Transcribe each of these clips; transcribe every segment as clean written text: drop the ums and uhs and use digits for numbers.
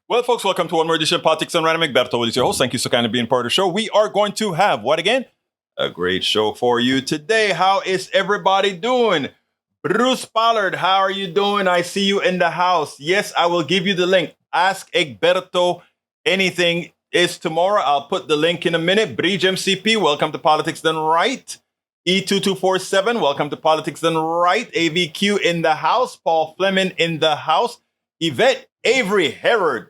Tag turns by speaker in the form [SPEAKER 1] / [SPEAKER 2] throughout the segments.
[SPEAKER 1] Well, folks, welcome to one more edition of Politics and Random. Egberto is your host. Thank you so kindly being part of the show. We are going to have, what again? A great show for you today. How is everybody doing? Bruce Pollard, how are you doing? I see you in the house. Yes, I will give you the link. Ask Egberto anything is tomorrow. I'll put the link in a minute. Bridge MCP, welcome to Politics Done Right. E2247, welcome to Politics Done Right. AVQ in the house. Paul Fleming in the house. Yvette Avery Herod.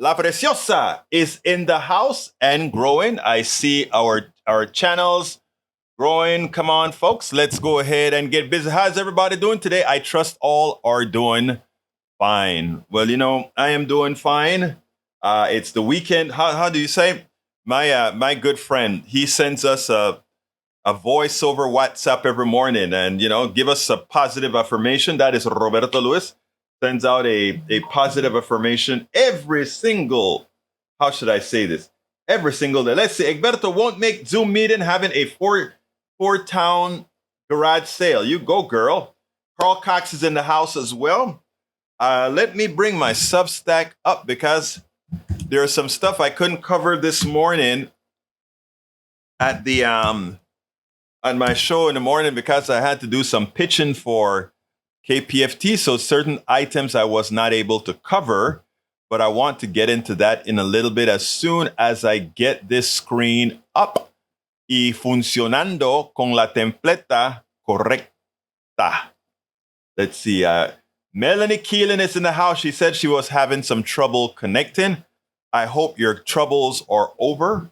[SPEAKER 1] La Preciosa is in the house and growing. I see our channels growing. Come on, folks. Let's go ahead and get busy. How's everybody doing today? I trust all are doing fine. Well, I am doing fine. It's the weekend. How do you say? My good friend, he sends us a voice over WhatsApp every morning and, give us a positive affirmation. That is Roberto Luis. Sends out a positive affirmation every single, how should I say this? Every single day. Let's see, Egberto won't make Zoom meeting having a four-town garage sale. You go, girl. Carl Cox is in the house as well. Let me bring my Substack up because there's some stuff I couldn't cover this morning at the at my show in the morning because I had to do some pitching for KPFT, so certain items I was not able to cover, but I want to get into that in a little bit as soon as I get this screen up y funcionando con la templeta correcta. Let's see. Melanie Keelan is in the house. She said she was having some trouble connecting. I hope your troubles are over,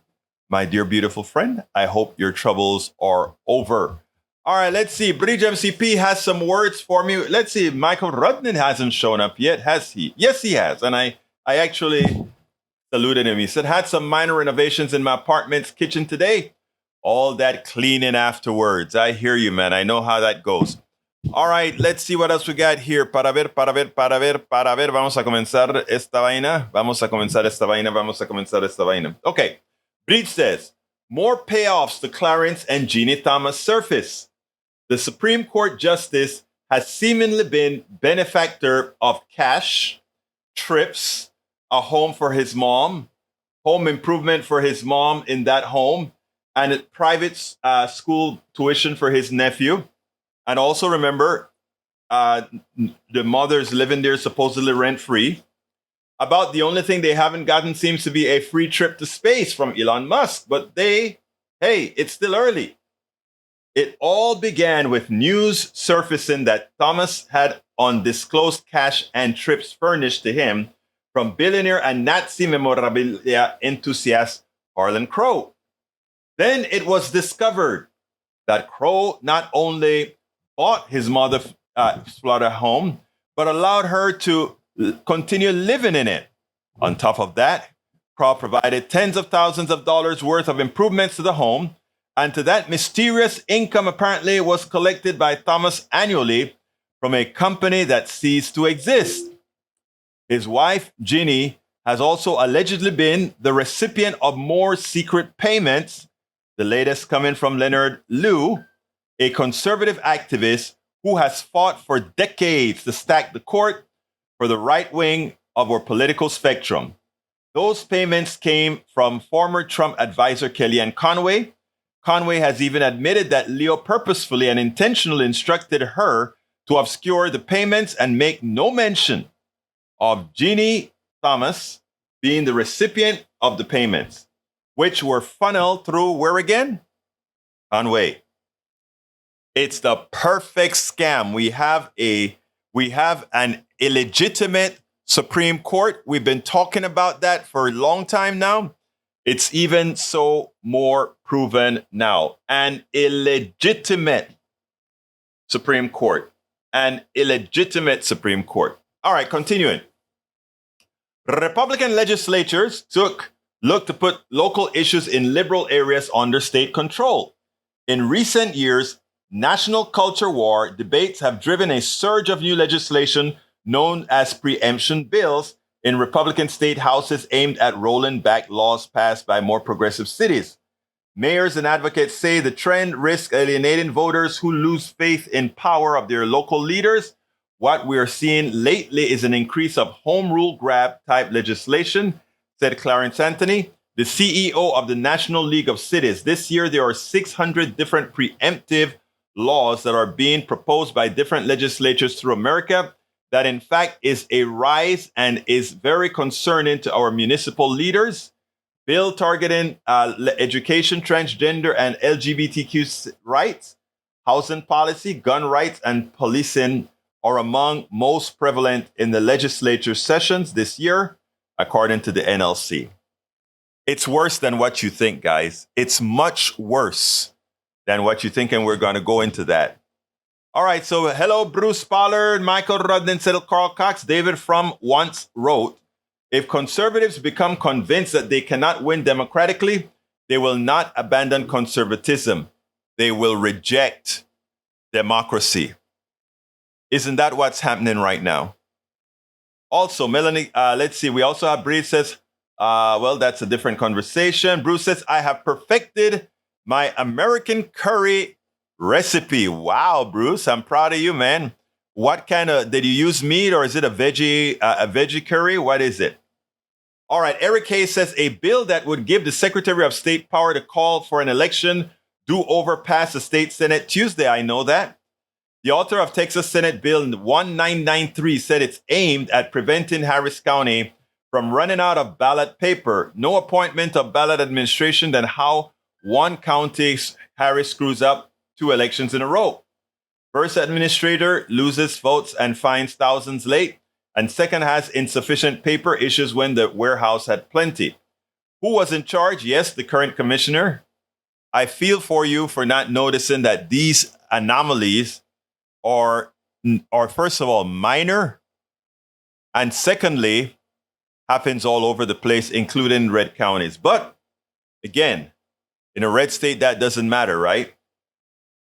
[SPEAKER 1] my dear beautiful friend. I hope your troubles are over. All right, let's see. Bridge MCP has some words for me. Let's see. Michael Rudnin hasn't shown up yet, has he? Yes, he has. And I actually saluted him. He said, had some minor renovations in my apartment's kitchen today. All that cleaning afterwards. I hear you, man. I know how that goes. All right, let's see what else we got here. Para ver. Vamos a comenzar esta vaina. Okay. Bridge says, more payoffs to Clarence and Jeannie Thomas surface. The Supreme Court Justice has seemingly been benefactor of cash, trips, a home for his mom, home improvement for his mom in that home, and a private school tuition for his nephew. And also remember, the mother's living there supposedly rent-free. About the only thing they haven't gotten seems to be a free trip to space from Elon Musk. But it's still early. It all began with news surfacing that Thomas had undisclosed cash and trips furnished to him from billionaire and Nazi memorabilia enthusiast Harlan Crow. Then it was discovered that Crow not only bought his mother's Florida home, but allowed her to continue living in it. On top of that, Crow provided tens of thousands of dollars worth of improvements to the home, and to that mysterious income apparently was collected by Thomas annually from a company that ceased to exist. His wife, Ginny, has also allegedly been the recipient of more secret payments, the latest coming from Leonard Liu, a conservative activist who has fought for decades to stack the court for the right wing of our political spectrum. Those payments came from former Trump advisor Kellyanne Conway. Conway has even admitted that Leo purposefully and intentionally instructed her to obscure the payments and make no mention of Jeannie Thomas being the recipient of the payments, which were funneled through where again? Conway. It's the perfect scam. We have an illegitimate Supreme Court. We've been talking about that for a long time now. It's even so more proven now. An illegitimate Supreme Court. An illegitimate Supreme Court. All right, continuing. Republican legislatures look to put local issues in liberal areas under state control. In recent years, national culture war debates have driven a surge of new legislation known as preemption bills in Republican state houses aimed at rolling back laws passed by more progressive cities. Mayors and advocates say the trend risks alienating voters who lose faith in power of their local leaders what we're seeing lately is an increase of home rule grab type legislation, said Clarence Anthony, the CEO of the National League of Cities. This year, there are 600 different preemptive laws that are being proposed by different legislatures through America that, in fact, is a rise and is very concerning to our municipal leaders. Bill targeting education, transgender, and LGBTQ rights, housing policy, gun rights, and policing are among most prevalent in the legislature sessions this year, according to the NLC. It's worse than what you think, guys. It's much worse than what you think, and we're going to go into that. All right, so hello, Bruce Pollard, Michael Rudden, Settle Carl Cox. David from once wrote, if conservatives become convinced that they cannot win democratically, they will not abandon conservatism. They will reject democracy. Isn't that what's happening right now? Also, Melanie, let's see. We also have Bruce says, well, that's a different conversation. Bruce says, I have perfected my American curry recipe. Wow, Bruce, I'm proud of you, man. What kind of, did you use meat or is it a veggie curry? What is it? All right, Eric Hayes says a bill that would give the Secretary of State power to call for an election do-over passed the state Senate Tuesday. I know that. The author of Texas Senate Bill 1993 said it's aimed at preventing Harris County from running out of ballot paper. No appointment of ballot administration than how one county, Harris, screws up 2 elections in a row. First administrator loses votes and finds thousands late, and second has insufficient paper issues when the warehouse had plenty. Who was in charge? Yes, the current commissioner. I feel for you for not noticing that these anomalies are first of all, minor, and secondly, happens all over the place, including red counties. But again, in a red state, that doesn't matter, right?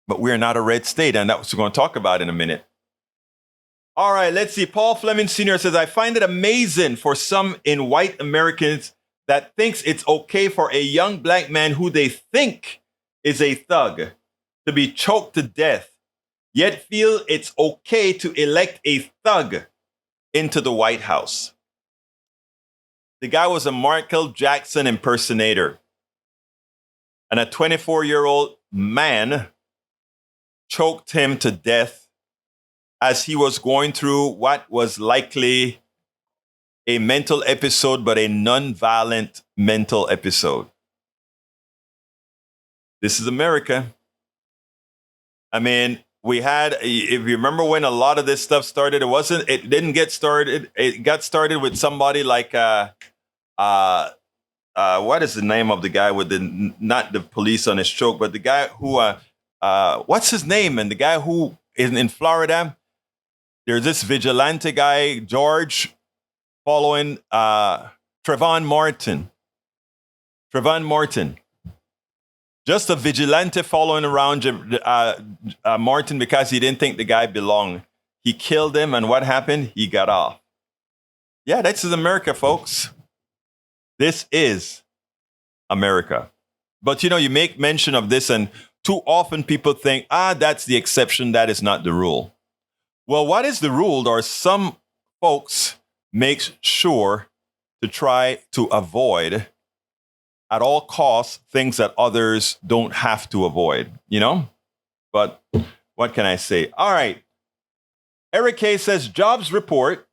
[SPEAKER 1] But we're not a red state, and that's what we're going to talk about in a minute. All right, let's see. Paul Fleming Sr. says, I find it amazing for some in white Americans that thinks it's okay for a young black man who they think is a thug to be choked to death, yet feel it's okay to elect a thug into the White House. The guy was a Michael Jackson impersonator, and a 24-year-old man choked him to death as he was going through what was likely a mental episode, but a non-violent mental episode. This is America. I mean, we had, if you remember when a lot of this stuff started, it didn't get started. It got started with somebody like, what is the name of the guy with not the police on his choke, but the guy who, what's his name? And the guy who is in Florida, there's this vigilante guy, George, following Trayvon Martin. Just a vigilante following around Martin because he didn't think the guy belonged. He killed him, and what happened? He got off. Yeah, this is America, folks. This is America. But, you make mention of this, and too often people think, that's the exception, that is not the rule. Well, what is the rule? Or some folks make sure to try to avoid at all costs things that others don't have to avoid, But what can I say? All right. Eric K says jobs report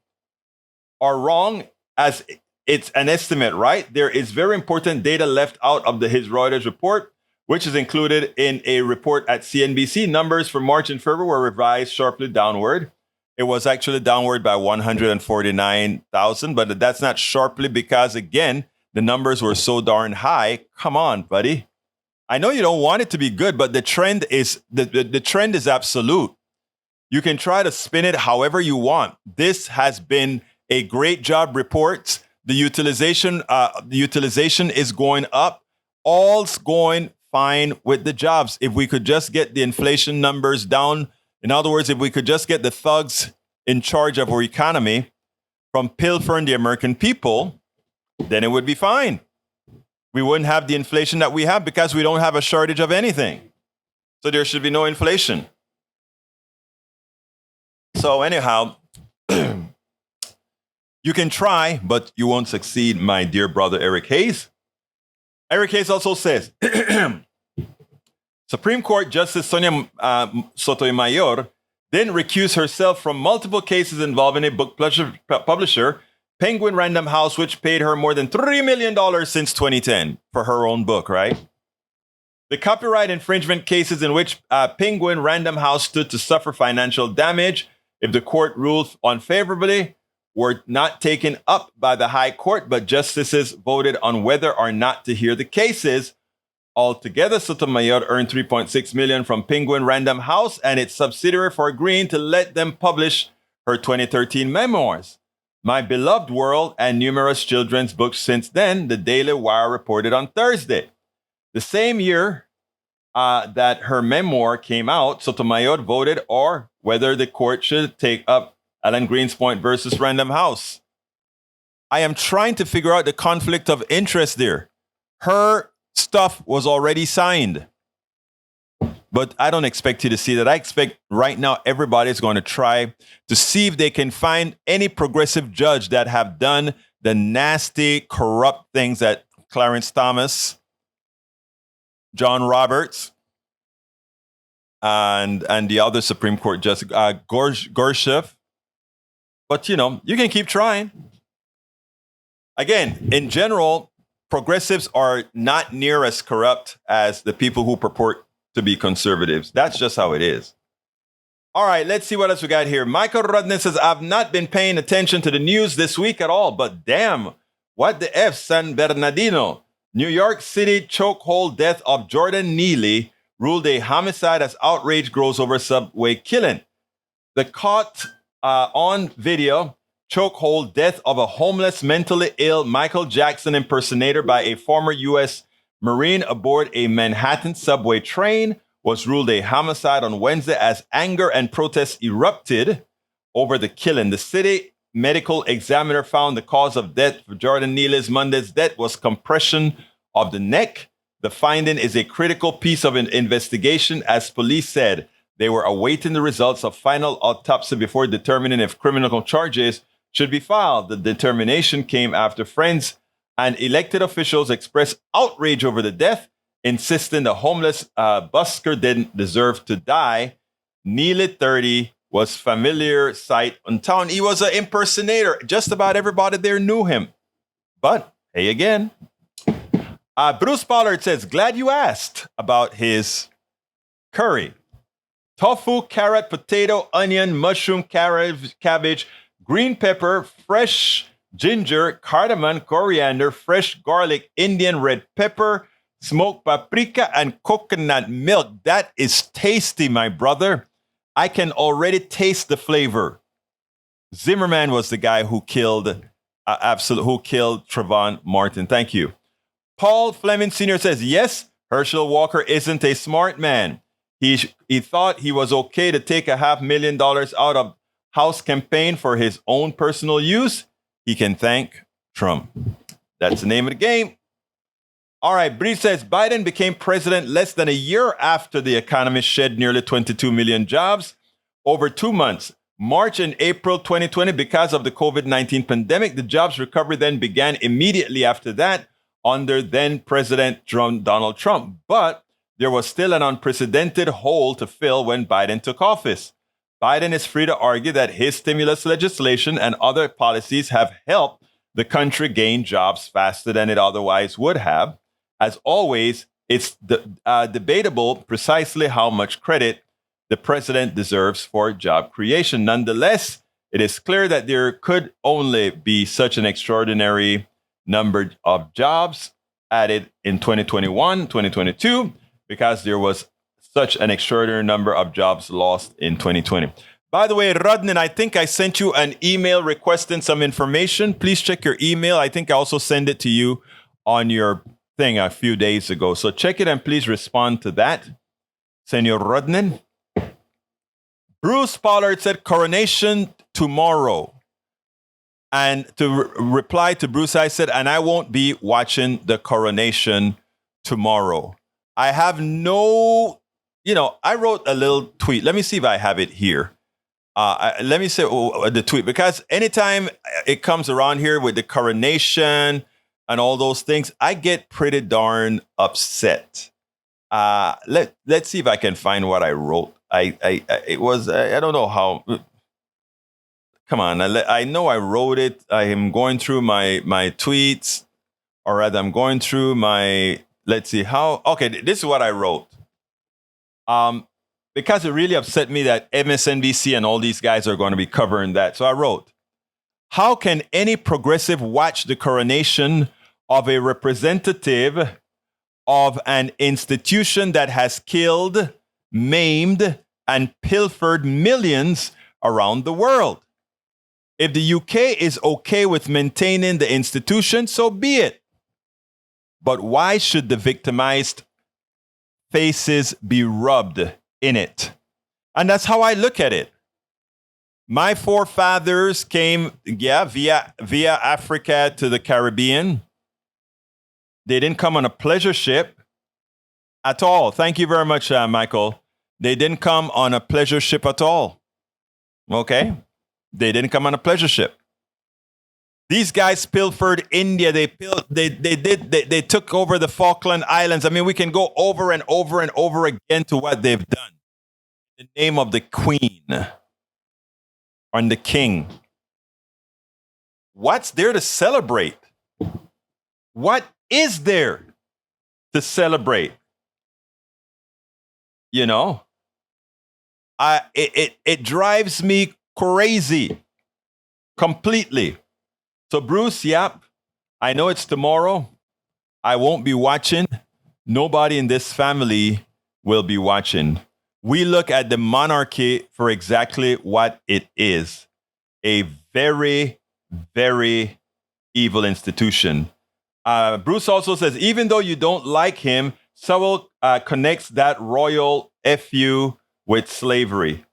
[SPEAKER 1] are wrong as it's an estimate, right? There is very important data left out of his Reuters report, which is included in a report at CNBC. Numbers for March and February were revised sharply downward. It was actually downward by 149,000, but that's not sharply because, again, the numbers were so darn high. Come on, buddy. I know you don't want it to be good, but the trend is the trend is absolute. You can try to spin it however you want. This has been a great job report. The utilization is going up. All's going fine with the jobs. If we could just get the inflation numbers down, in other words, if we could just get the thugs in charge of our economy from pilfering the American people, then it would be fine. We wouldn't have the inflation that we have because we don't have a shortage of anything. So there should be no inflation. So anyhow, you can try, but you won't succeed, my dear brother Eric Hayes. Eric Hayes also says, Supreme Court Justice Sonia Sotomayor didn't recuse herself from multiple cases involving a book publisher, Penguin Random House, which paid her more than $3 million since 2010 for her own book, right? The copyright infringement cases in which Penguin Random House stood to suffer financial damage if the court ruled unfavorably were not taken up by the High Court, but justices voted on whether or not to hear the cases. Altogether, Sotomayor earned $3.6 million from Penguin Random House and its subsidiary for agreeing to let them publish her 2013 memoirs, My Beloved World, and numerous children's books since then, the Daily Wire reported on Thursday. The same year that her memoir came out, Sotomayor voted or whether the court should take up Alan Greenspoint versus Random House. I am trying to figure out the conflict of interest there. Her stuff was already signed. But I don't expect you to see that. I expect right now everybody's going to try to see if they can find any progressive judge that have done the nasty, corrupt things that Clarence Thomas, John Roberts, and the other Supreme Court Justice, Gorsuch. But, you know, you can keep trying. Again, in general, progressives are not near as corrupt as the people who purport to be conservatives. That's just how it is. All right, let's see what else we got here. Michael Rudness says, I've not been paying attention to the news this week at all, but damn, what the F, San Bernardino. New York City chokehold death of Jordan Neely ruled a homicide as outrage grows over subway killing. The caught on video chokehold death of a homeless, mentally ill Michael Jackson impersonator by a former U.S. Marine aboard a Manhattan subway train was ruled a homicide on Wednesday as anger and protests erupted over the killing. The city medical examiner found the cause of death for Jordan Neely's Monday's death was compression of the neck. The finding is a critical piece of an investigation, as police said. They were awaiting the results of final autopsy before determining if criminal charges should be filed. The determination came after friends and elected officials expressed outrage over the death, insisting the homeless busker didn't deserve to die. Neely, 30, was familiar sight in town. He was an impersonator. Just about everybody there knew him. But, hey again. Bruce Pollard says, glad you asked about his curry. Tofu, carrot, potato, onion, mushroom, cabbage, green pepper, fresh ginger, cardamom, coriander, fresh garlic, Indian red pepper, smoked paprika, and coconut milk. That is tasty, my brother. I can already taste the flavor. Zimmerman was the guy who killed Trayvon Martin. Thank you. Paul Fleming Sr. says, yes, Herschel Walker isn't a smart man. He thought he was okay to take $500,000 out of House campaign for his own personal use. He can thank Trump. That's the name of the game. All right, Bree says, Biden became president less than a year after the economy shed nearly 22 million jobs over 2 months. March and April 2020, because of the COVID-19 pandemic, the jobs recovery then began immediately after that under then President Donald Trump. But there was still an unprecedented hole to fill when Biden took office. Biden is free to argue that his stimulus legislation and other policies have helped the country gain jobs faster than it otherwise would have. As always, it's debatable precisely how much credit the president deserves for job creation. Nonetheless, it is clear that there could only be such an extraordinary number of jobs added in 2021, 2022, because there was such an extraordinary number of jobs lost in 2020. By the way, Rodnan, I think I sent you an email requesting some information. Please check your email. I think I also sent it to you on your thing a few days ago. So check it and please respond to that. Senor Rodnan. Bruce Pollard said coronation tomorrow. And to reply to Bruce, I said, and I won't be watching the coronation tomorrow. I have no, I wrote a little tweet. Let me see if I have it here. Let me say the tweet, because anytime it comes around here with the coronation and all those things, I get pretty darn upset. Let's see if I can find what I wrote. It was I don't know how. Come on, I know I wrote it. I am going through my tweets, or rather, I'm going through my. Let's see how. Okay, this is what I wrote. Because it really upset me that MSNBC and all these guys are going to be covering that. So I wrote, how can any progressive watch the coronation of a representative of an institution that has killed, maimed, and pilfered millions around the world? If the UK is okay with maintaining the institution, so be it. But why should the victimized faces be rubbed in it? And that's how I look at it. My forefathers came, via Africa to the Caribbean. They didn't come on a pleasure ship at all. Thank you very much, Michael. They didn't come on a pleasure ship at all. Okay? They didn't come on a pleasure ship. These guys pilfered India. They took over the Falkland Islands. I mean, we can go over and over and over again to what they've done. In the name of the Queen and the King. What's there to celebrate? What is there to celebrate? You know, it drives me crazy completely. So Bruce, yep, I know it's tomorrow. I won't be watching. Nobody in this family will be watching. We look at the monarchy for exactly what it is. A very, very evil institution. Bruce also says, even though you don't like him, Sewell connects that royal FU with slavery.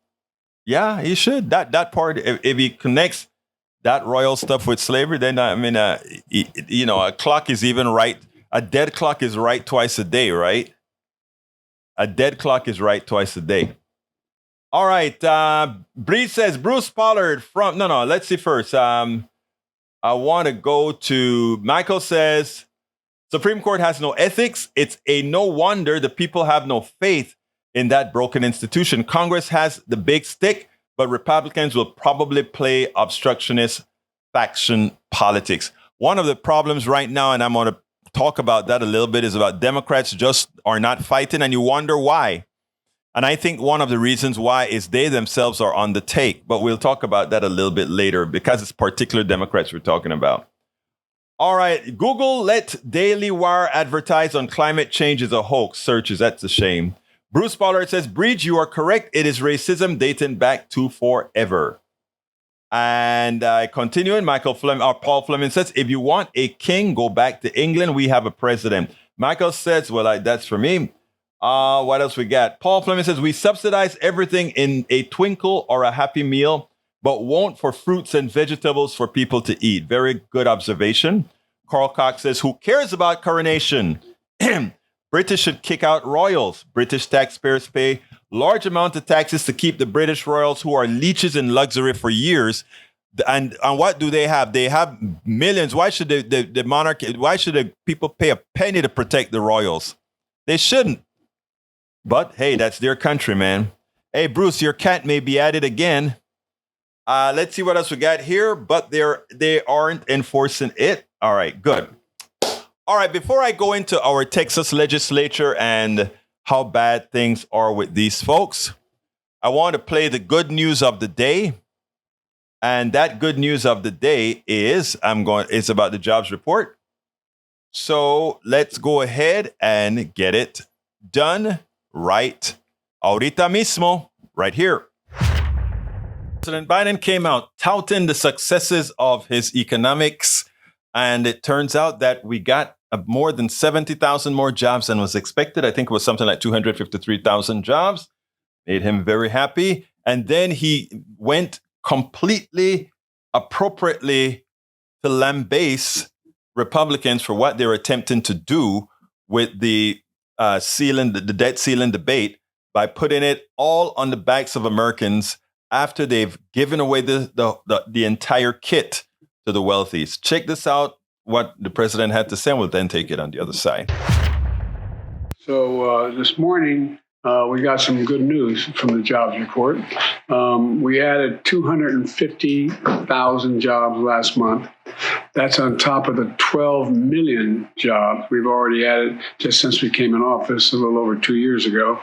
[SPEAKER 1] Yeah, he should. That part, if he connects that royal stuff with slavery, then I mean, a clock is even right. A dead clock is right twice a day, right? A dead clock is right twice a day. All right. Bree says, Bruce Pollard from... No, let's see first. I want to go to... Michael says, Supreme Court has no ethics. It's a no wonder the people have no faith in that broken institution. Congress has the big stick, but Republicans will probably play obstructionist faction politics. One of the problems right now, and I'm going to talk about that a little bit, is about Democrats just are not fighting, and you wonder why. And I think one of the reasons why is they themselves are on the take, but we'll talk about that a little bit later because it's particular Democrats we're talking about. All right, Google let Daily Wire advertise on climate change is a hoax. Searches, that's a shame. Bruce Pollard says, Breach, you are correct. It is racism dating back to forever. And continuing, Paul Fleming says, if you want a king, go back to England. We have a president. Michael says, well, that's for me. What else we got? Paul Fleming says, we subsidize everything in a twinkle or a happy meal, but won't for fruits and vegetables for people to eat. Very good observation. Carl Cox says, who cares about coronation? British should kick out royals. British taxpayers pay large amount of taxes to keep the British royals, who are leeches in luxury for years. And what do they have? They have millions. Why should the monarchy? Why should the people pay a penny to protect the royals? They shouldn't. But hey, that's their country, man. Hey, Bruce, your cat may be at it again. Let's see what else we got here. But they aren't enforcing it. All right, good. All right, before I go into our Texas legislature and how bad things are with these folks, I want to play the good news of the day. And that good news of the day is it's about the jobs report. So let's go ahead and get it done right ahorita mismo, right here. President Biden came out touting the successes of his economics, and it turns out that we got more than 70,000 more jobs than was expected. I think it was something like 253,000 jobs. Made him very happy. And then he went completely appropriately to lambaste Republicans for what they're attempting to do with the debt ceiling debate by putting it all on the backs of Americans after they've given away the entire kit to the wealthies. Check this out, what the president had to say, and we'll then take it on the other side.
[SPEAKER 2] So this morning, we got some good news from the jobs report. We added 250,000 jobs last month. That's on top of the 12 million jobs we've already added just since we came in office a little over 2 years ago.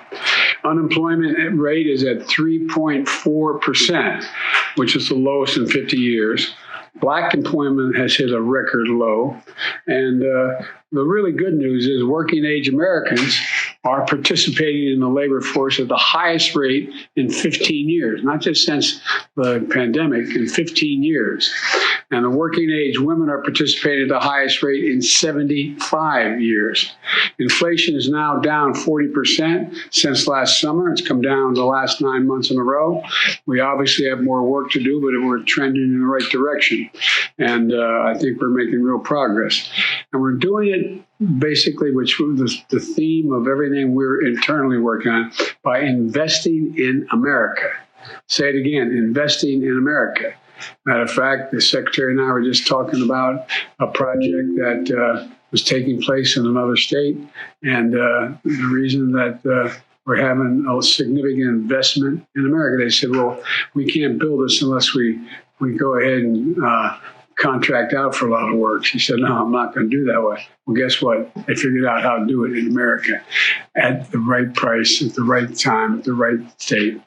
[SPEAKER 2] Unemployment rate is at 3.4%, which is the lowest in 50 years. Black employment has hit a record low. And the really good news is working age Americans are participating in the labor force at the highest rate in 15 years, not just since the pandemic, in 15 years. And the working age women are participating at the highest rate in 75 years. Inflation is now down 40% since last summer. It's come down the last 9 months in a row. We obviously have more work to do, but we're trending in the right direction. And I think we're making real progress. And we're doing it basically, which was the theme of everything we're internally working on, by investing in America. Say it again, investing in America. Matter of fact, the Secretary and I were just talking about a project that was taking place in another state. And the reason that we're having a significant investment in America, they said, well, we can't build this unless we go ahead and contract out for a lot of work. She said, no, I'm not going to do that way. Well, guess what? They figured out how to do it in America at the right price, at the right time, at the right state.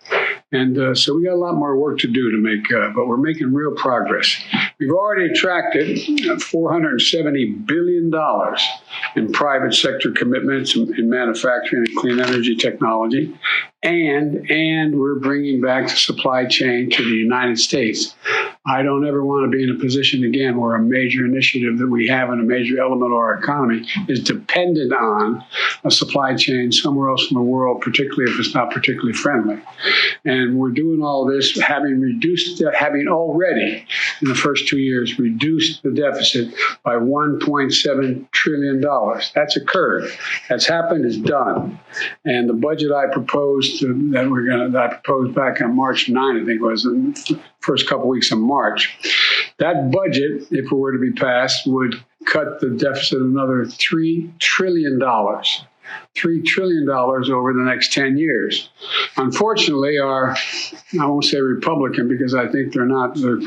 [SPEAKER 2] And so we got a lot more work to do to make, but we're making real progress. We've already attracted $470 billion in private sector commitments in manufacturing and clean energy technology. And we're bringing back the supply chain to the United States. I don't ever want to be in a position again where a major initiative that we have and a major element of our economy is dependent on a supply chain somewhere else in the world, particularly if it's not particularly friendly. And we're doing all this, having already in the first 2 years reduced the deficit by $1.7 trillion. That's occurred. That's happened. It's done. And the budget I proposed that I proposed back on March 9, I think it was, in the first couple weeks of March. That budget, if it were to be passed, would cut the deficit another $3 trillion. $3 trillion over the next 10 years. Unfortunately, I won't say Republican because I think they're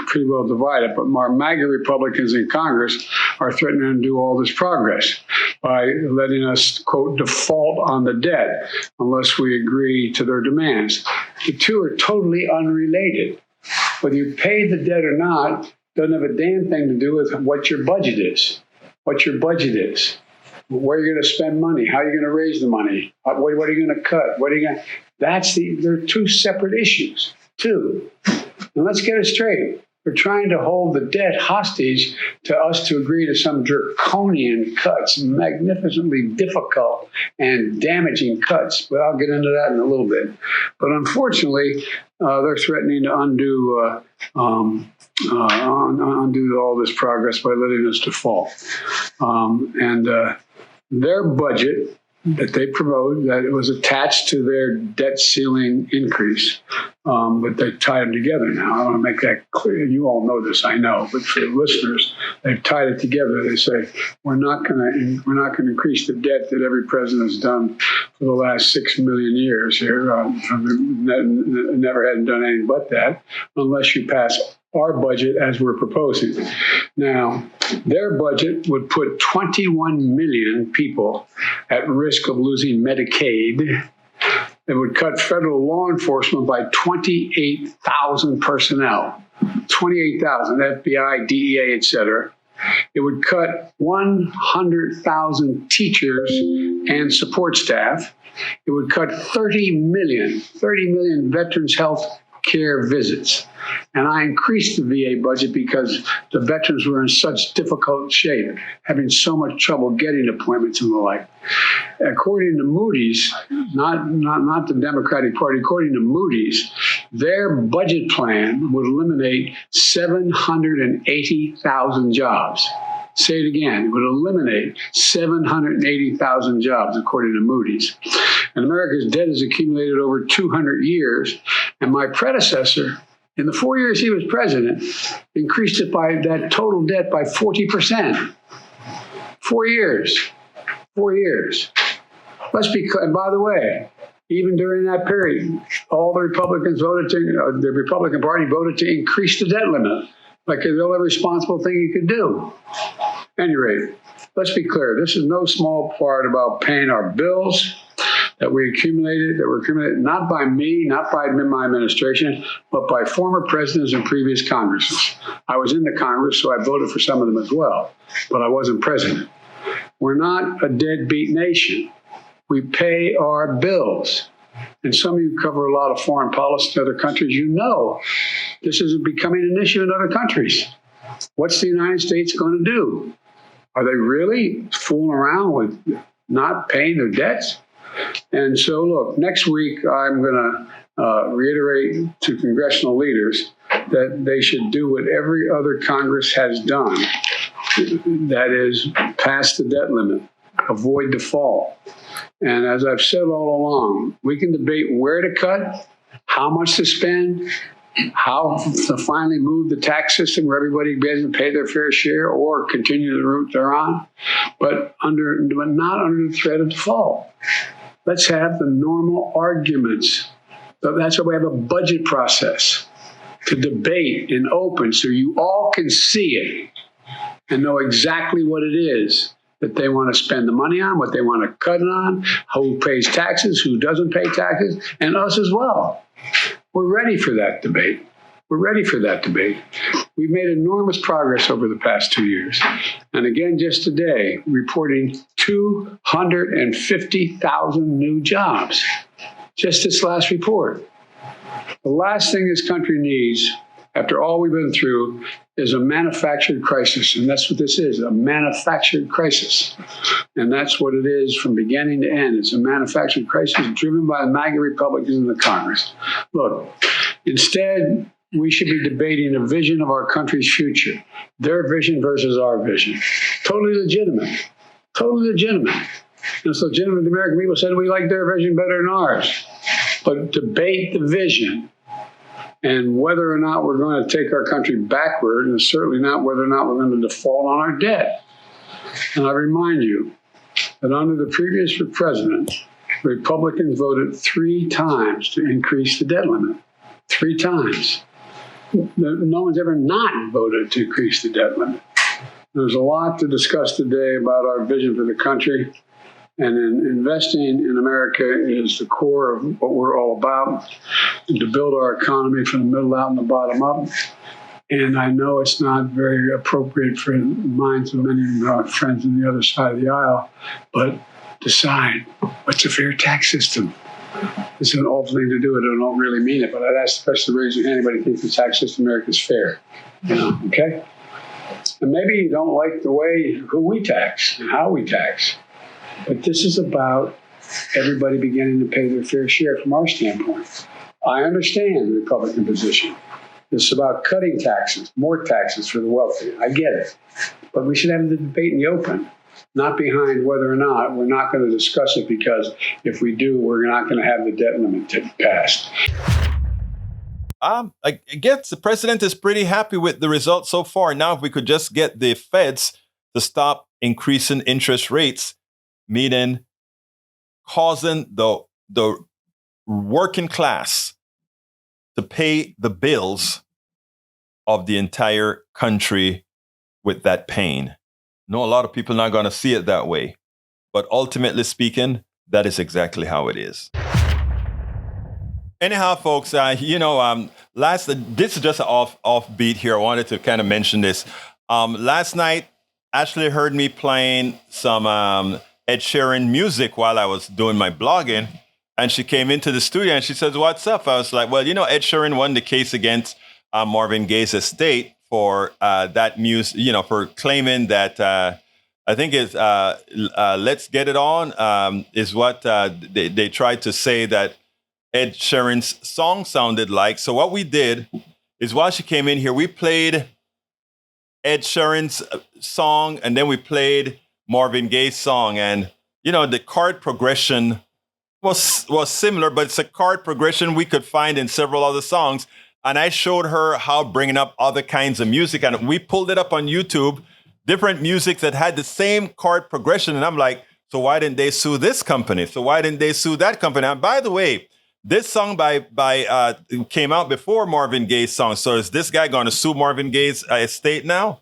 [SPEAKER 2] pretty well divided, but our MAGA Republicans in Congress are threatening to do all this progress by letting us, quote, default on the debt unless we agree to their demands. The two are totally unrelated. Whether you pay the debt or not doesn't have a damn thing to do with what your budget is. What your budget is. Where you're going to spend money, how you're going to raise the money, what are you going to cut, they're two separate issues, too. And let's get it straight. We're trying to hold the debt hostage to us to agree to some draconian cuts, magnificently difficult and damaging cuts. But I'll get into that in a little bit. But unfortunately, they're threatening to undo all this progress by letting us default. Their budget that they promoted, that it was attached to their debt ceiling increase, but they tied them together now. I want to make that clear. You all know this, I know, but for the listeners, they've tied it together. They say we're not going to increase the debt that every president has done for the last 6 million years here. Never hadn't done anything but that, unless you pass our budget as we're proposing. Now, their budget would put 21 million people at risk of losing Medicaid. It would cut federal law enforcement by 28,000 personnel, 28,000, FBI, DEA, et cetera. It would cut 100,000 teachers and support staff. It would cut 30 million veterans' health care visits. And I increased the VA budget because the veterans were in such difficult shape, having so much trouble getting appointments and the like. According to Moody's, not the Democratic Party, according to Moody's, their budget plan would eliminate 780,000 jobs. Say it again. It would eliminate 780,000 jobs, according to Moody's. And America's debt has accumulated over 200 years. And my predecessor, in the 4 years he was president, increased it by that total debt by 40%. 4 years. 4 years. Let's be clear. And by the way, even during that period, all the Republicans the Republican Party voted to increase the debt limit, like the only responsible thing you could do. At any rate, let's be clear. This is no small part about paying our bills that were accumulated not by me, not by my administration, but by former presidents and previous Congresses. I was in the Congress, so I voted for some of them as well, but I wasn't president. We're not a deadbeat nation. We pay our bills. And some of you cover a lot of foreign policy in other countries. You know this is becoming an issue in other countries. What's the United States going to do? Are they really fooling around with not paying their debts? And so, look, next week I'm going to reiterate to congressional leaders that they should do what every other Congress has done. That is, pass the debt limit, avoid default. And as I've said all along, we can debate where to cut, how much to spend, how to finally move the tax system where everybody doesn't pay their fair share or continue the route they're on, but not under the threat of default. Let's have the normal arguments. So that's why we have a budget process to debate and open so you all can see it and know exactly what it is that they want to spend the money on, what they want to cut it on, who pays taxes, who doesn't pay taxes, and us as well. We're ready for that debate. We're ready for that debate. We've made enormous progress over the past 2 years. And again, just today, reporting 250,000 new jobs. Just this last report. The last thing this country needs, after all we've been through, is a manufactured crisis. And that's what this is, a manufactured crisis. And that's what it is from beginning to end. It's a manufactured crisis driven by the MAGA Republicans in the Congress. Look, instead, we should be debating a vision of our country's future. Their vision versus our vision. Totally legitimate. Totally legitimate. And it's legitimate the American people said we like their vision better than ours. But debate the vision. And whether or not we're going to take our country backward, and certainly not whether or not we're going to default on our debt. And I remind you that under the previous president, Republicans voted 3 times to increase the debt limit. 3 times. No one's ever not voted to increase the debt limit. There's a lot to discuss today about our vision for the country. And investing in America is the core of what we're all about, and to build our economy from the middle out and the bottom up. And I know it's not very appropriate for the minds of many of our friends on the other side of the aisle, but decide what's a fair tax system. It's an awful thing to do it. I don't really mean it, but I'd ask the person to raise your hand. Anybody thinks the tax system in America is fair? Okay? And maybe you don't like the way who we tax and how we tax. But this is about everybody beginning to pay their fair share from our standpoint. I understand the Republican position. It's about cutting taxes, more taxes for the wealthy. I get it. But we should have the debate in the open, not behind whether or not we're not going to discuss it, because if we do, we're not going to have the debt limit passed.
[SPEAKER 1] I guess the president is pretty happy with the results so far. Now, if we could just get the feds to stop increasing interest rates, meaning causing the working class to pay the bills of the entire country with that pain. No, a lot of people are not going to see it that way. But ultimately speaking, that is exactly how it is. Anyhow, folks, this is just an offbeat here. I wanted to kind of mention this. Last night, Ashley heard me playing some Ed Sheeran music while I was doing my blogging. And she came into the studio and she says, "What's up?" I was like, well, Ed Sheeran won the case against Marvin Gaye's estate for that music, for claiming that I think it's Let's Get It On is what they tried to say that Ed Sheeran's song sounded like. So what we did is while she came in here, we played Ed Sheeran's song, and then we played Marvin Gaye's song. And, the chord progression was similar, but it's a chord progression we could find in several other songs. And I showed her how bringing up other kinds of music, and we pulled it up on YouTube, different music that had the same chord progression. And I'm like, so why didn't they sue this company? So why didn't they sue that company? And by the way, this song came out before Marvin Gaye's song. So is this guy going to sue Marvin Gaye's estate now?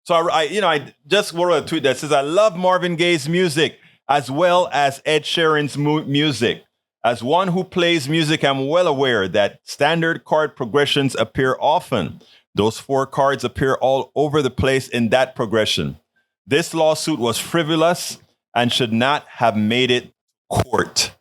[SPEAKER 1] So I just wrote a tweet that says, I love Marvin Gaye's music as well as Ed Sheeran's music. As one who plays music, I'm well aware that standard chord progressions appear often. Those 4 chords appear all over the place in that progression. This lawsuit was frivolous and should not have made it court.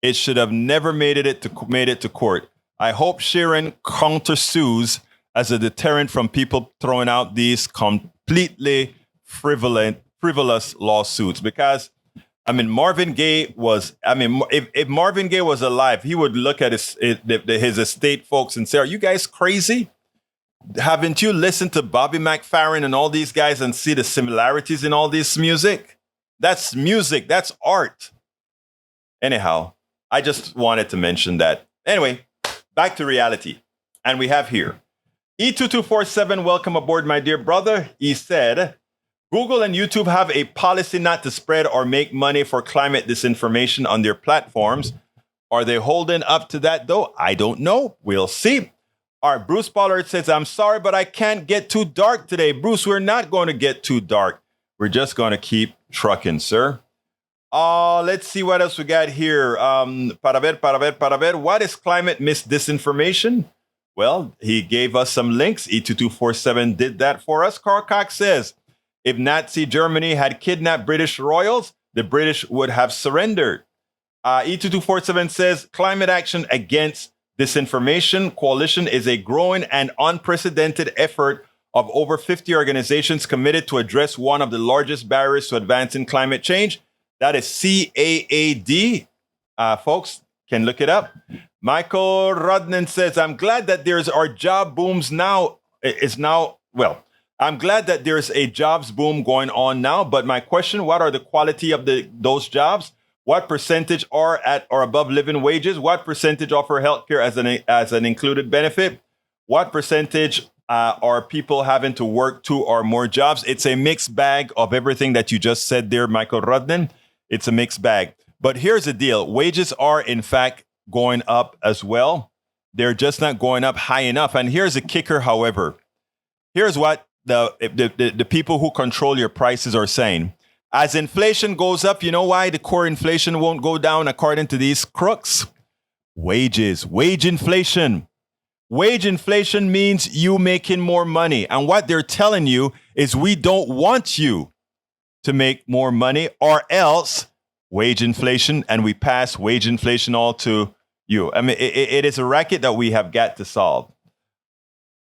[SPEAKER 1] It should have never made it to court. I hope Sheeran countersues as a deterrent from people throwing out these completely frivolous lawsuits. Because, Marvin Gaye was, if Marvin Gaye was alive, he would look at his estate folks and say, are you guys crazy? Haven't you listened to Bobby McFerrin and all these guys and see the similarities in all this music? That's music. That's art. Anyhow, I just wanted to mention that. Anyway, back to reality. And we have here E2247, welcome aboard, my dear brother. He said, Google and YouTube have a policy not to spread or make money for climate disinformation on their platforms. Are they holding up to that, though? I don't know. We'll see. All right, Bruce Pollard says, I'm sorry, but I can't get too dark today. Bruce, we're not going to get too dark. We're just going to keep trucking, sir. Let's see what else we got here. Para ver. What is climate disinformation? Well, he gave us some links. E2247 did that for us. Carl Cox says, if Nazi Germany had kidnapped British royals, the British would have surrendered. E2247 says, climate action against disinformation coalition is a growing and unprecedented effort of over 50 organizations committed to address one of the largest barriers to advancing climate change. That is CAAD. Folks can look it up. Michael Rodnan says, I'm glad that our job booms now I'm glad that there's a jobs boom going on now, but my question, what are the quality of those jobs? What percentage are at or above living wages? What percentage offer healthcare as an included benefit? What percentage are people having to work 2 or more jobs? It's a mixed bag of everything that you just said there, Michael Rodnan. It's a mixed bag. But here's the deal. Wages are, in fact, going up as well. They're just not going up high enough. And here's the kicker, however. Here's what the people who control your prices are saying. As inflation goes up, you know why the core inflation won't go down according to these crooks? Wage inflation. Wage inflation means you making more money. And what they're telling you is we don't want you to make more money, or else wage inflation, and we pass wage inflation all to you. It is a racket that we have got to solve.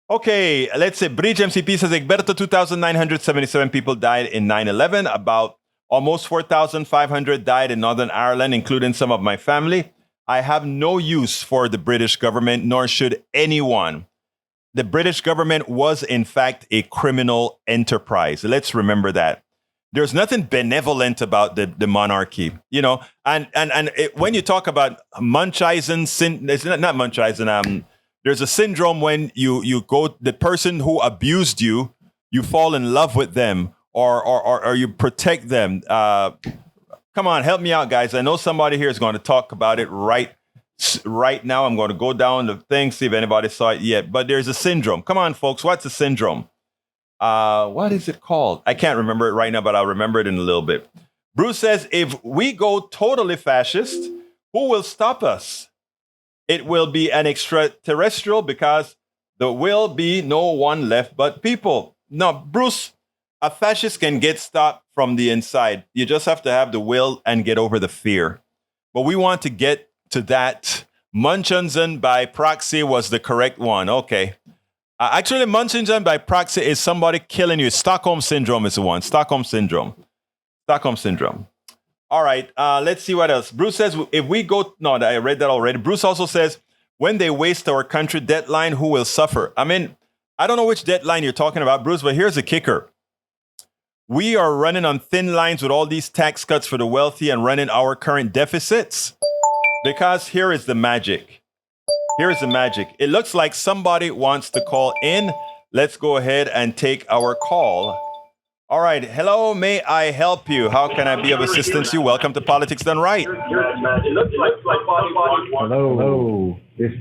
[SPEAKER 1] Okay, let's say Bridge MCP says, Egberto, 2,977 people died in 9/11. About almost 4,500 died in Northern Ireland, including some of my family. I have no use for the British government, nor should anyone. The British government was, in fact, a criminal enterprise. Let's remember that. There's nothing benevolent about the monarchy, when you talk about Munchausen, it's not Munchausen, there's a syndrome when you go, the person who abused you, you fall in love with them or you protect them. Come on, help me out, guys. I know somebody here is going to talk about it right now. I'm going to go down the thing, see if anybody saw it yet. But there's a syndrome. Come on, folks. What's a syndrome? What is it called? I can't remember it right now, but I'll remember it in a little bit. Bruce says, if we go totally fascist, who will stop us? It will be an extraterrestrial because there will be no one left but people. No, Bruce, a fascist can get stopped from the inside. You just have to have the will and get over the fear. But we want to get to that. Munchausen by proxy was the correct one. Okay. Actually, Munchausen by proxy is somebody killing you. Stockholm Syndrome is the one. Stockholm Syndrome. All right, let's see what else. Bruce says, if we go... No, I read that already. Bruce also says, when they waste our country deadline, who will suffer? I don't know which deadline you're talking about, Bruce, but here's the kicker. We are running on thin lines with all these tax cuts for the wealthy and running our current deficits. Because here is the magic. Here's the magic. It looks like somebody wants to call in. Let's go ahead and take our call. All right. Hello, may I help you? How can I be of assistance to you? Welcome to Politics Done Right.
[SPEAKER 3] Hello. This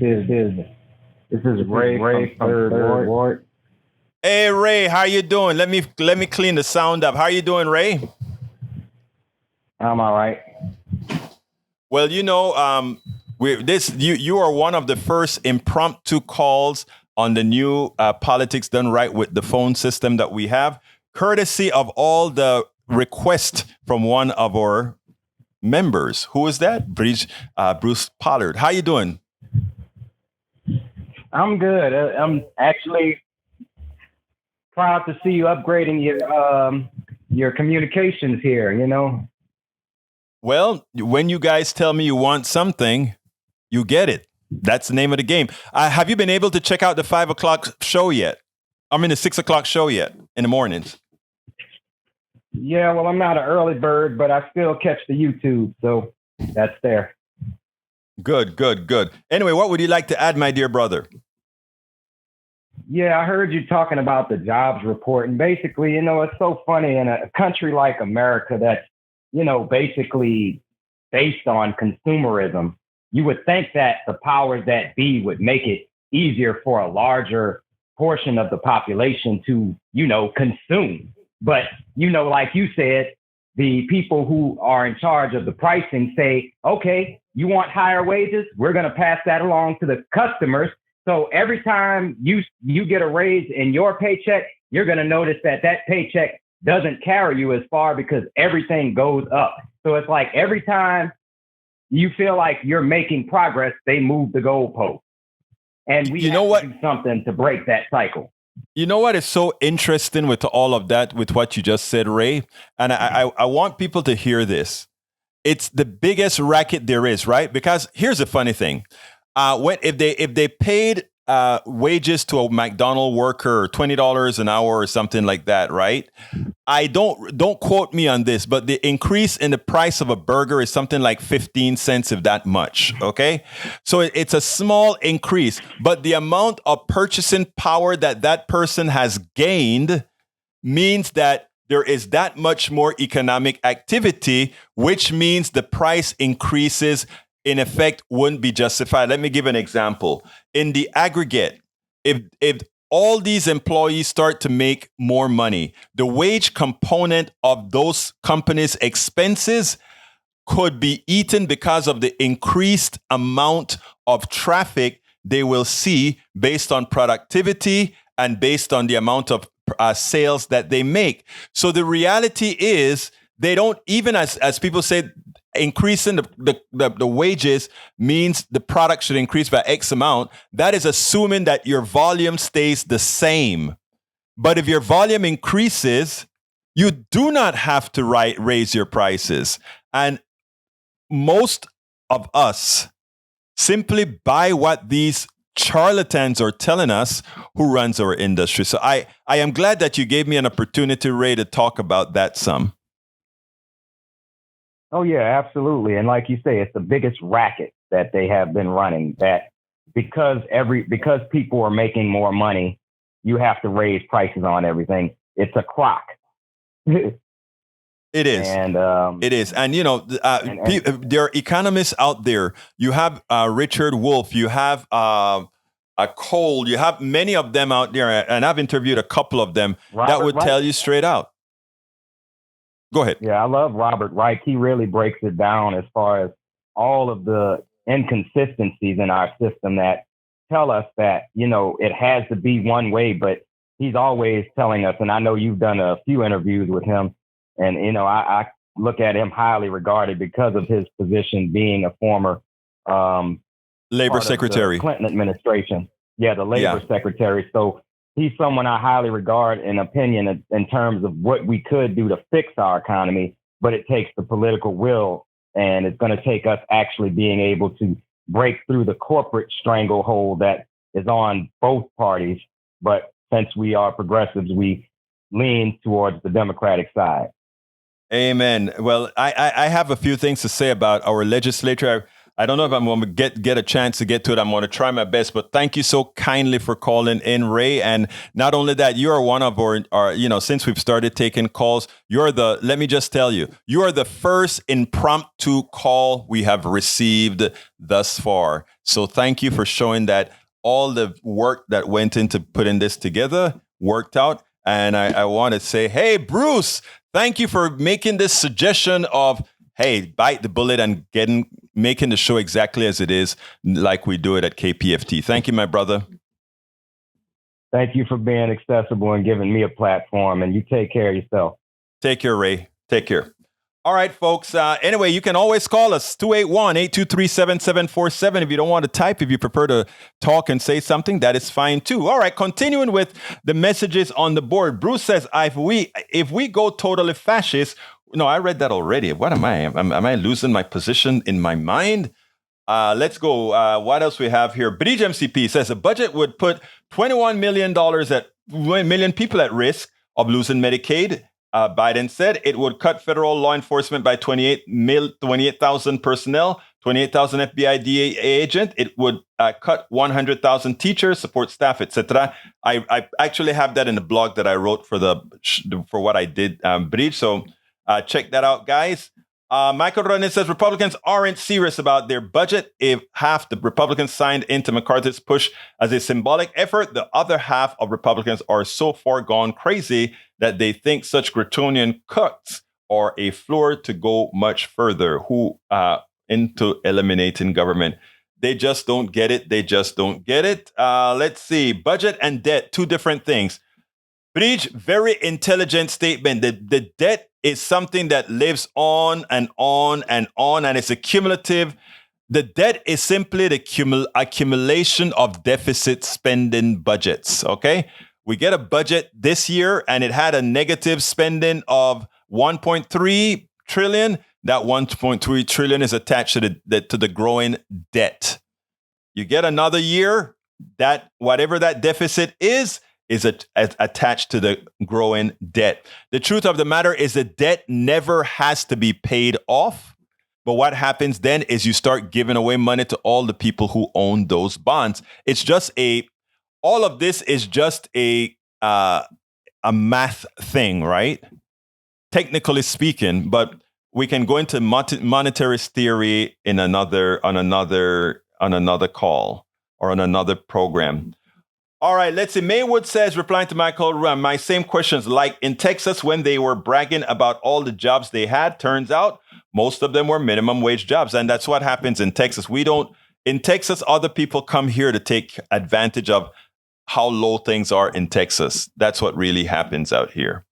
[SPEAKER 3] is Ray from Third Ward.
[SPEAKER 1] Hey, Ray, how you doing? Let me clean the sound up. How you doing, Ray?
[SPEAKER 3] I'm all right.
[SPEAKER 1] Well, you are one of the first impromptu calls on the new Politics Done Right with the phone system that we have, courtesy of all the requests from one of our members. Who is that? Bruce Pollard. How you doing?
[SPEAKER 3] I'm good. I'm actually proud to see you upgrading your communications here,
[SPEAKER 1] Well, when you guys tell me you want something, you get it. That's the name of the game. Have you been able to check out the 5 o'clock show yet? The 6 o'clock show yet in the mornings?
[SPEAKER 3] Yeah, well, I'm not an early bird, but I still catch the YouTube, so that's there.
[SPEAKER 1] Good. Anyway, what would you like to add, my dear brother?
[SPEAKER 3] Yeah, I heard you talking about the jobs report, and basically, it's so funny in a country like America that's, basically based on consumerism. You would think that the powers that be would make it easier for a larger portion of the population to, consume. But, like you said, the people who are in charge of the pricing say, okay, you want higher wages? We're going to pass that along to the customers. So every time you get a raise in your paycheck, you're going to notice that paycheck doesn't carry you as far because everything goes up. So it's like every time you feel like you're making progress, they move the goalpost. And we have to do something to break that cycle.
[SPEAKER 1] You know what is so interesting with all of that, with what you just said, Ray? And I want people to hear this. It's the biggest racket there is, right? Because here's the funny thing. If they paid wages to a McDonald's worker $20 an hour or something like that, right? I don't quote me on this, but the increase in the price of a burger is something like 15 cents, if that much. Okay, so it's a small increase, but the amount of purchasing power that person has gained means that there is that much more economic activity, which means the price increases in effect wouldn't be justified. Let me give an example. In the aggregate, if all these employees start to make more money, the wage component of those companies' expenses could be eaten because of the increased amount of traffic they will see based on productivity and based on the amount of sales that they make. So the reality is they don't, even as people say, increasing the wages means the product should increase by X amount. That is assuming that your volume stays the same. But if your volume increases, you do not have to raise your prices. And most of us simply buy what these charlatans are telling us who runs our industry. So I am glad that you gave me an opportunity, Ray, to talk about that some.
[SPEAKER 3] Oh, yeah, absolutely. And like you say, it's the biggest racket that they have been running, that because people are making more money, you have to raise prices on everything. It's a clock.
[SPEAKER 1] It is.
[SPEAKER 3] And
[SPEAKER 1] it is. And, there are economists out there. You have Richard Wolff, you have Cole, you have many of them out there. And I've interviewed a couple of them that would tell you straight out. Go ahead.
[SPEAKER 3] Yeah, I love Robert Reich. He really breaks it down as far as all of the inconsistencies in our system that tell us that, it has to be one way, but he's always telling us, and I know you've done a few interviews with him, and, I look at him highly regarded because of his position being a former
[SPEAKER 1] labor secretary,
[SPEAKER 3] Clinton administration. Yeah, the labor secretary. So he's someone I highly regard in opinion in terms of what we could do to fix our economy, but it takes the political will, and it's going to take us actually being able to break through the corporate stranglehold that is on both parties. But since we are progressives, we lean towards the Democratic side.
[SPEAKER 1] Amen. Well, I have a few things to say about our legislature. I don't know if I'm going to get a chance to get to it. I'm going to try my best, but thank you so kindly for calling in, Ray. And not only that, you are one of our since we've started taking calls, let me just tell you, you are the first impromptu call we have received thus far. So thank you for showing that all the work that went into putting this together worked out. And I want to say, hey, Bruce, thank you for making this suggestion of, hey, bite the bullet and making the show exactly as it is, like we do it at KPFT. Thank you, my brother.
[SPEAKER 3] Thank you for being accessible and giving me a platform. And you take care of yourself.
[SPEAKER 1] Take care, Ray. Take care. All right, folks. Anyway, you can always call us, 281-823-7747. If you don't want to type, if you prefer to talk and say something, that is fine too. All right, continuing with the messages on the board. Bruce says, if we go totally fascist, no, I read that already. What am I? Am I losing my position in my mind? Let's go. What else we have here? Bridge MCP says a budget would put $21 million people at risk of losing Medicaid. Biden said it would cut federal law enforcement by 28,000 personnel, 28,000 FBI DEA agent. It would cut 100,000 teachers, support staff, etc. I actually have that in the blog that I wrote for what I did, Bridge. So check that out, guys. Michael Ronin says Republicans aren't serious about their budget. If half the Republicans signed into McCarthy's push as a symbolic effort, the other half of Republicans are so far gone crazy that they think such draconian cuts are a floor to go much further into eliminating government. They just don't get it. They just don't get it. Let's see. Budget and debt, two different things. Bridge, very intelligent statement. The debt is something that lives on and on and on, and it's accumulative. The debt is simply the accumulation of deficit spending budgets, okay? We get a budget this year, and it had a negative spending of 1.3 trillion. That 1.3 trillion is attached to the growing debt. You get another year, that whatever that deficit is attached to the growing debt. The truth of the matter is the debt never has to be paid off. But what happens then is you start giving away money to all the people who own those bonds. It's just all of this is just a math thing, right? Technically speaking, but we can go into monetary theory on another call or on another program. All right, let's see. Maywood says, replying to Michael, my same questions, like in Texas when they were bragging about all the jobs they had, turns out most of them were minimum wage jobs. And that's what happens in Texas. In Texas, other people come here to take advantage of how low things are in Texas. That's what really happens out here.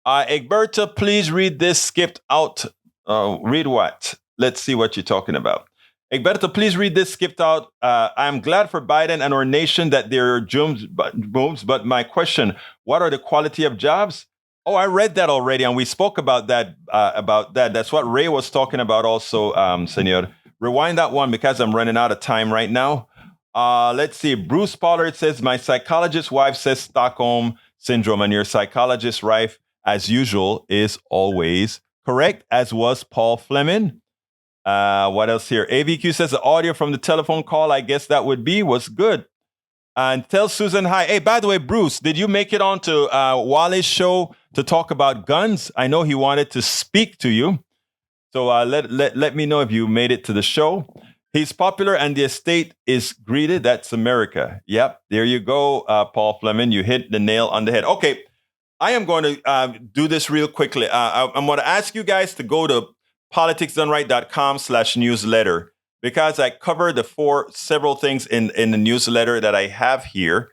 [SPEAKER 1] Egberta, please read this skipped out. Read what? Let's see what you're talking about. Egberto, please read this skipped out. I'm glad for Biden and our nation that there are booms, but my question, what are the quality of jobs? Oh, I read that already, and we spoke about that. That's what Ray was talking about also, Senor. Rewind that one because I'm running out of time right now. Let's see. Bruce Pollard says, my psychologist wife says Stockholm Syndrome, and your psychologist wife, as usual, is always correct, as was Paul Fleming. What else here? AVQ says the audio from the telephone call, I guess that was good. And tell Susan hi. Hey, by the way, Bruce, did you make it onto Wally's show to talk about guns? I know he wanted to speak to you. So let me know if you made it to the show. He's popular and the estate is greeted. That's America. Yep, there you go, Paul Fleming. You hit the nail on the head. Okay, I am going to do this real quickly. I'm going to ask you guys to go to politicsdoneright.com/newsletter because I cover several things in the newsletter that I have here.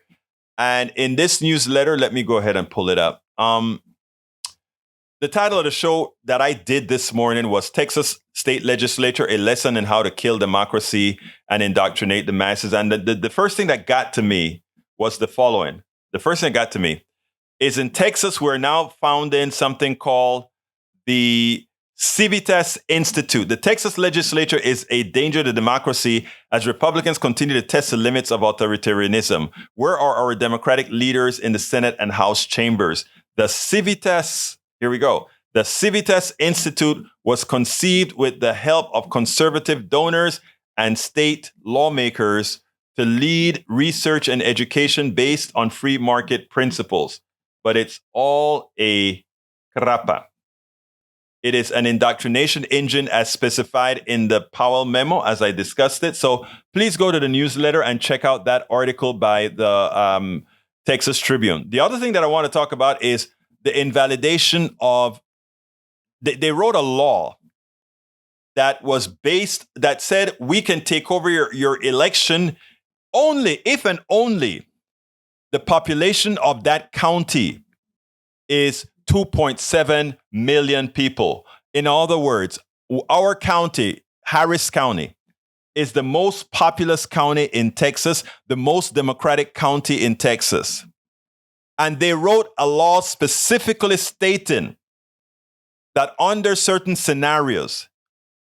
[SPEAKER 1] And in this newsletter, let me go ahead and pull it up. The title of the show that I did this morning was Texas State Legislature, a lesson in how to kill democracy and indoctrinate the masses. And the first thing that got to me was the following. The first thing that got to me is in Texas, we're now founding something called the Civitas Institute. The Texas legislature is a danger to democracy as Republicans continue to test the limits of authoritarianism. Where are our Democratic leaders in the Senate and House chambers? The Civitas, here we go. The Civitas Institute was conceived with the help of conservative donors and state lawmakers to lead research and education based on free market principles. But it's all a crapa. It is an indoctrination engine as specified in the Powell memo, as I discussed it. So please go to the newsletter and check out that article by the Texas Tribune. The other thing that I want to talk about is the invalidation of, they wrote a law that was based, that said we can take over your election only if and only the population of that county is 2.7 million people. In other words, our county, Harris County, is the most populous county in Texas, the most democratic county in Texas. And they wrote a law specifically stating that under certain scenarios,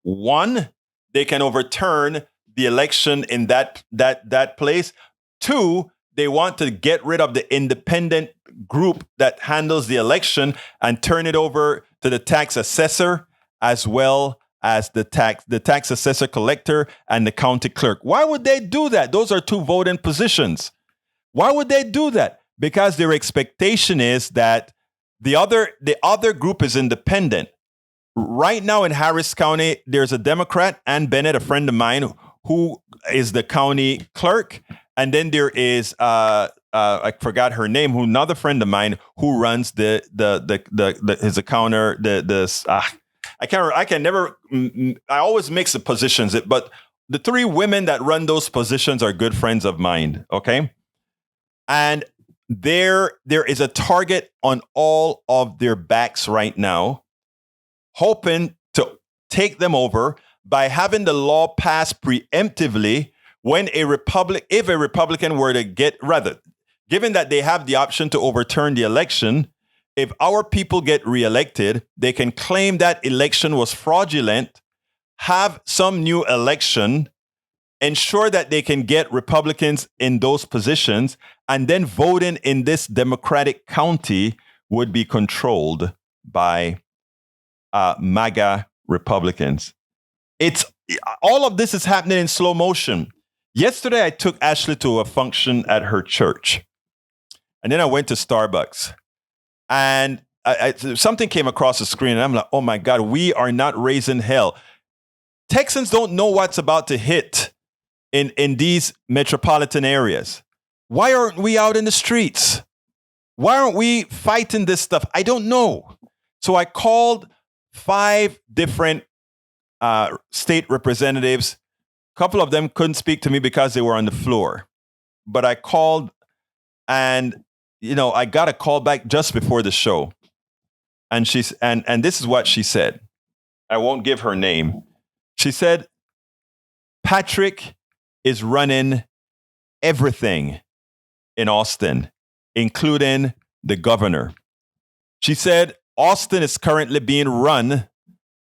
[SPEAKER 1] one, they can overturn the election in that place. Two, they want to get rid of the independent group that handles the election and turn it over to the tax assessor as well as the tax assessor collector and the county clerk. Why would they do that? Those are two voting positions. Why would they do that? Because their expectation is that the other group is independent. Right now in Harris County, there's a Democrat, Ann Bennett, a friend of mine, who is the county clerk. And then there is I forgot her name, who another friend of mine who runs his counter. I always mix the positions, but the three women that run those positions are good friends of mine. Okay, and there is a target on all of their backs right now, hoping to take them over by having the law passed preemptively when if a Republican were to given that they have the option to overturn the election, if our people get reelected, they can claim that election was fraudulent, have some new election, ensure that they can get Republicans in those positions, and then voting in this Democratic county would be controlled by MAGA Republicans. All of this is happening in slow motion. Yesterday, I took Ashley to a function at her church. And then I went to Starbucks. And something came across the screen. And I'm like, oh my God, we are not raising hell. Texans don't know what's about to hit in these metropolitan areas. Why aren't we out in the streets? Why aren't we fighting this stuff? I don't know. So I called 5 different state representatives. A couple of them couldn't speak to me because they were on the floor. But I called and, I got a call back just before the show. And and this is what she said. I won't give her name. She said, Patrick is running everything in Austin, including the governor. She said, Austin is currently being run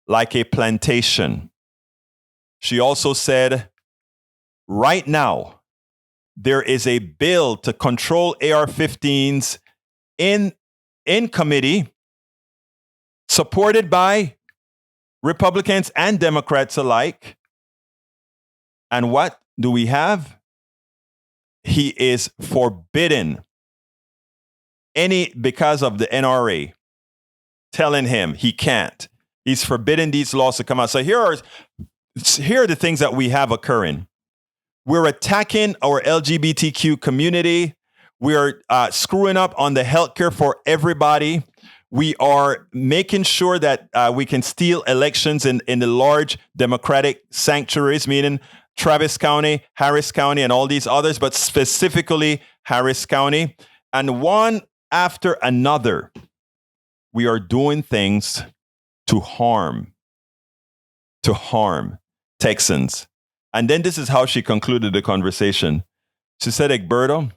[SPEAKER 1] like a plantation. She also said, right now, there is a bill to control AR-15s in committee, supported by Republicans and Democrats alike. And what do we have? He is forbidden because of the NRA telling him he can't. He's forbidden these laws to come out. So here are the things that we have occurring. We're attacking our LGBTQ community. We are screwing up on the healthcare for everybody. We are making sure that we can steal elections in the large Democratic sanctuaries, meaning Travis County, Harris County, and all these others, but specifically Harris County. And one after another, we are doing things to harm Texans. And then this is how she concluded the conversation. She said, Egberto,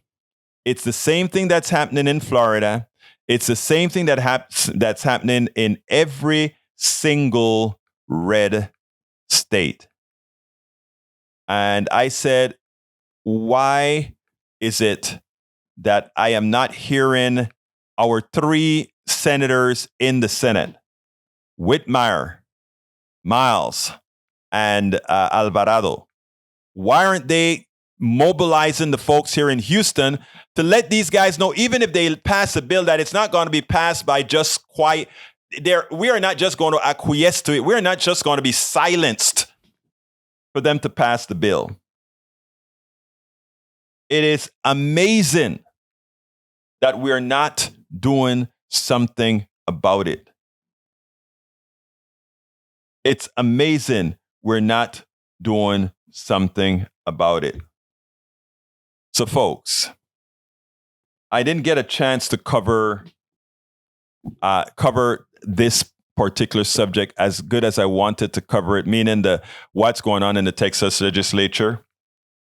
[SPEAKER 1] it's the same thing that's happening in Florida. It's the same thing that's happening in every single red state. And I said, why is it that I am not hearing our 3 senators in the Senate, Whitmire, Miles, and Alvarado? Why aren't they mobilizing the folks here in Houston to let these guys know, even if they pass a bill, that it's not going to be passed by just quiet? We are not just going to acquiesce to it. We are not just going to be silenced for them to pass the bill. It is amazing that we're not doing something about it. It's amazing we're not doing something about it. So, folks, I didn't get a chance to cover this particular subject as good as I wanted to cover it, meaning what's going on in the Texas legislature.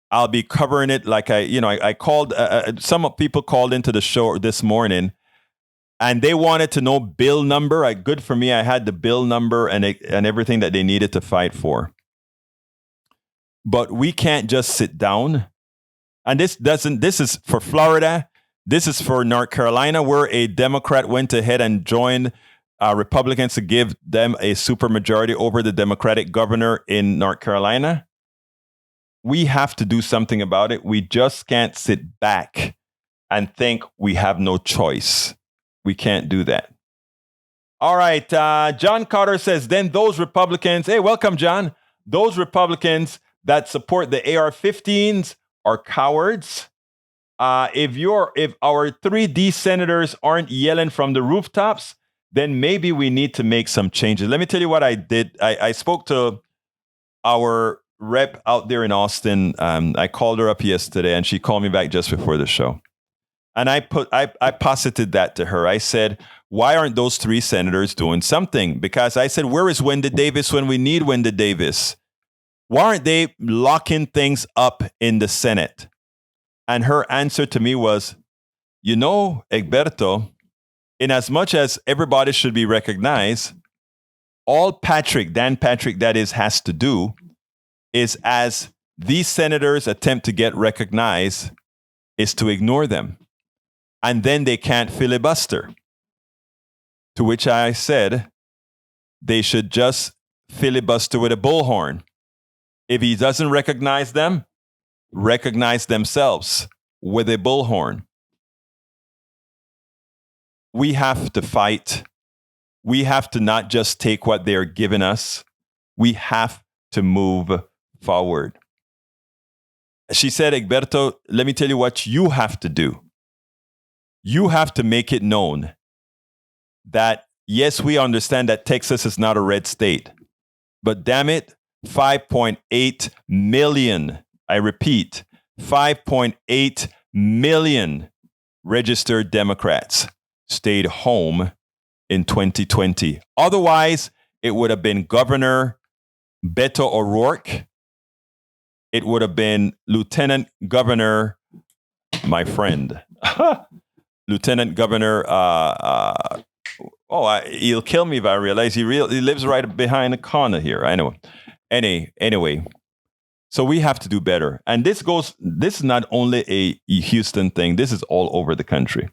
[SPEAKER 1] I'll be covering it like I called, some people called into the show this morning and they wanted to know bill number. Good for me. I had the bill number and everything that they needed to fight for. But we can't just sit down. And this is for Florida. This is for North Carolina, where a Democrat went ahead and joined Republicans to give them a supermajority over the Democratic governor in North Carolina. We have to do something about it. We just can't sit back and think we have no choice. We can't do that. All right. John Carter says, then those Republicans, hey, welcome, John. Those Republicans that support the AR-15s are cowards. If our 3D senators aren't yelling from the rooftops, then maybe we need to make some changes. Let me tell you what I did. I spoke to our rep out there in Austin. I called her up yesterday and she called me back just before the show. And I posited that to her. I said, why aren't those 3 senators doing something? Because I said, where is Wenda Davis when we need Wenda Davis? Why aren't they locking things up in the Senate? And her answer to me was, Egberto, in as much as everybody should be recognized, all Dan Patrick, that is, has to do is, as these senators attempt to get recognized, is to ignore them. And then they can't filibuster. To which I said, they should just filibuster with a bullhorn. If he doesn't recognize them, recognize themselves with a bullhorn. We have to fight. We have to not just take what they're giving us. We have to move forward. She said, Egberto, let me tell you what you have to do. You have to make it known that, yes, we understand that Texas is not a red state, but damn it, 5.8 million, I repeat, 5.8 million registered Democrats stayed home in 2020. Otherwise, it would have been Governor Beto O'Rourke. It would have been Lieutenant Governor, my friend, Lieutenant Governor, he'll kill me if I realize he lives right behind the corner here. I know. Anyway, so we have to do better. And this is not only a Houston thing. This is all over the country.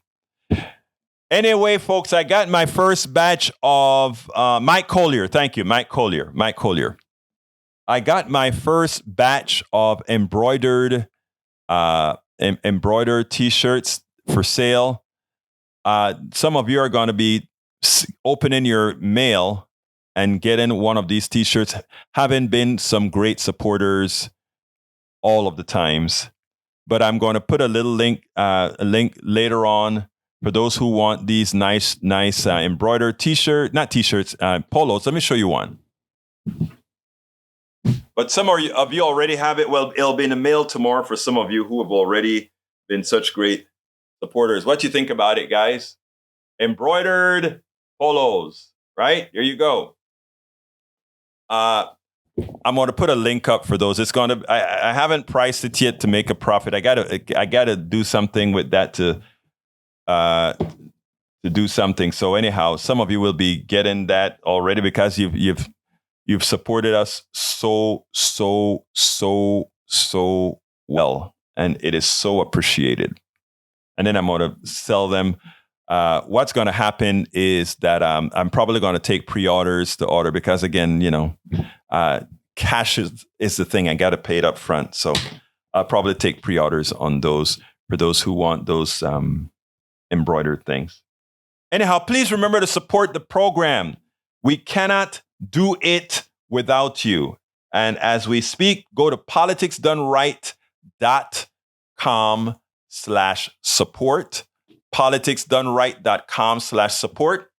[SPEAKER 1] Anyway, folks, I got my first batch of Mike Collier. Thank you, Mike Collier. I got my first batch of embroidered T-shirts for sale. Some of you are going to be opening your mail and getting one of these T-shirts. Haven't been some great supporters all of the times, but I'm going to put a little link later on for those who want these nice embroidered polos. Let me show you one. But some of you already have it. Well, it'll be in the mail tomorrow for some of you who have already been such great supporters. What do you think about it, guys? Embroidered polos, right? Here you go. I'm going to put a link up for those. It's going to. I haven't priced it yet to make a profit. I gotta do something with that to to do something. So anyhow, some of you will be getting that already because you've supported us so well, and it is so appreciated. And then I'm going to sell them. What's going to happen is that I'm probably going to take pre-orders to order because, again, cash is the thing. I got to pay it up front. So I'll probably take pre-orders on those for those who want those embroidered things. Anyhow, please remember to support the program. We cannot do it without you. And as we speak, go to politicsdoneright.com/support. politicsdoneright.com/support.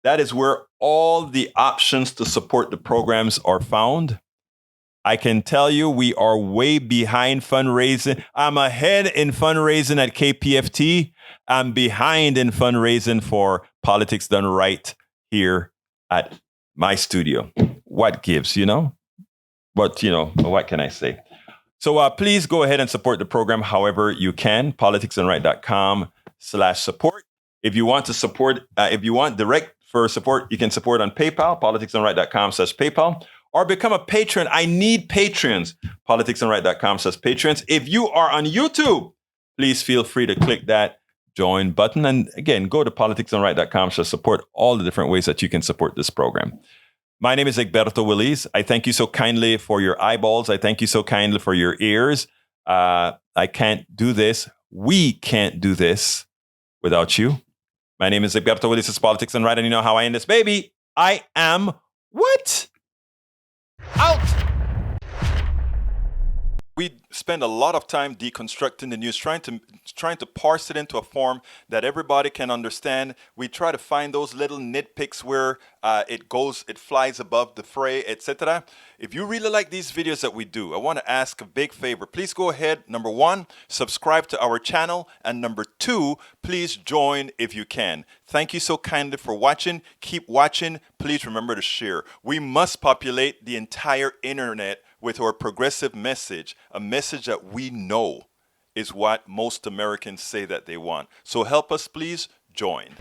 [SPEAKER 1] That is where all the options to support the programs are found. I can tell you we are way behind fundraising. I'm ahead in fundraising at KPFT. I'm behind in fundraising for Politics Done Right here at my studio. What gives, But, what can I say? So please go ahead and support the program however you can. politicsdoneright.com/support. If you want to support, if you want direct for support, you can support on PayPal, politicsdoneright.com/PayPal, or become a patron. I need patrons, politicsdoneright.com/patrons. If you are on YouTube, please feel free to click that join button. And again, go to politicsdoneright.com/support, all the different ways that you can support this program. My name is Egberto Willies. I thank you so kindly for your eyeballs. I thank you so kindly for your ears. I can't do this. We can't do this without you. My name is Egberto Willies. It's Politics Done Right, and you know how I end this, baby. I am what? Out! We spend a lot of time deconstructing the news, trying to parse it into a form that everybody can understand. We try to find those little nitpicks where it flies above the fray, etc. If you really like these videos that we do, I want to ask a big favor. Please go ahead. Number 1, subscribe to our channel. And number 2, please join if you can. Thank you so kindly for watching. Keep watching. Please remember to share. We must populate the entire internet with our progressive message, a message that we know is what most Americans say that they want. So help us, please join.